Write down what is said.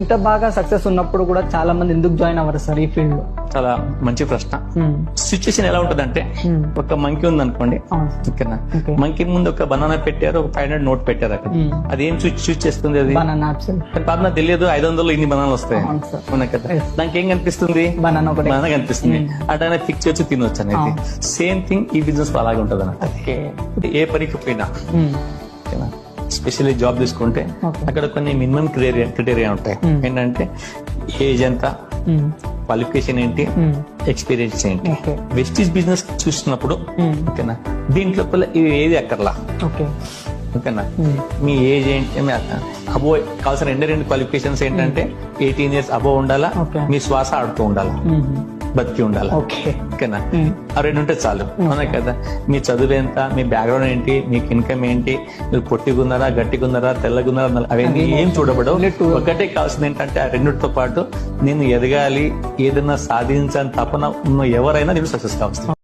ఇంత బాగా సక్సెస్ ఉన్నప్పుడు కూడా చాలా మంది ఎందుకు జాయిన్ అవ్వరు సార్ ఈ ఫీల్డ్ లో? చాలా మంచి ప్రశ్న. సిచ్యుయేషన్ ఎలా ఉంటదంటే, ఒక మంకీ ఉంది అనుకోండి, ఓకేనా, మంకీ ముందు ఒక బనానా పెట్టారు, ఒక 500 నోట్ పెట్టారు అక్కడ. అదేం చూస్ చేస్తుంది? అది బనానా తెలియదు. 500 ఇన్ని బనానాలు వస్తాయి కదా, దానికి ఏం కనిపిస్తుంది? బనానా కనిపిస్తుంది. అటైనా ఫిక్స్ వచ్చి తినొచ్చు అనేది. సేమ్ థింగ్ ఈ బిజినెస్ లో అలాగే ఉంటది అన్నమాట. ఏ పనికి పోయినా, స్పెషల్లీ జాబ్ తీసుకుంటే అక్కడ కొన్ని మినిమం క్రైటీరియా ఉంటాయి. ఏంటంటే ఏజ్ ఎంత, క్వాలిఫికేషన్ ఏంటి, ఎక్స్పీరియన్స్ ఏంటి. వెస్టీజ్ బిజినెస్ చూసినప్పుడు ఓకేనా, దీంట్లో ఇవి ఏది అక్కర్లా. ఓకేనా, మీ ఏజ్ ఏంటి, అబో కావాల్సిన రెండు క్వాలిఫికేషన్స్ ఏంటంటే 18 years అబో ఉండాలా, మీ శ్వాస ఆడుతూ ఉండాలా, బతికి ఉండాలి. ఓకేనా, ఆ రెండు ఉంటే చాలు. అవునా కదా. మీ చదువు ఎంత, మీ బ్యాక్గ్రౌండ్ ఏంటి, మీకు ఇన్కమ్ ఏంటి, మీరు పొట్టిగున్నారా, గట్టిగున్నారా, తెల్లగున్నారా, అవన్నీ ఏం చూడబడవు. ఒకటే కావాల్సింది ఏంటంటే ఆ రెండిటితో పాటు నేను ఎదగాలి, ఏదైనా సాధించాలని తపన ఉన్న ఎవరైనా నేను సక్సెస్ కావచ్చు.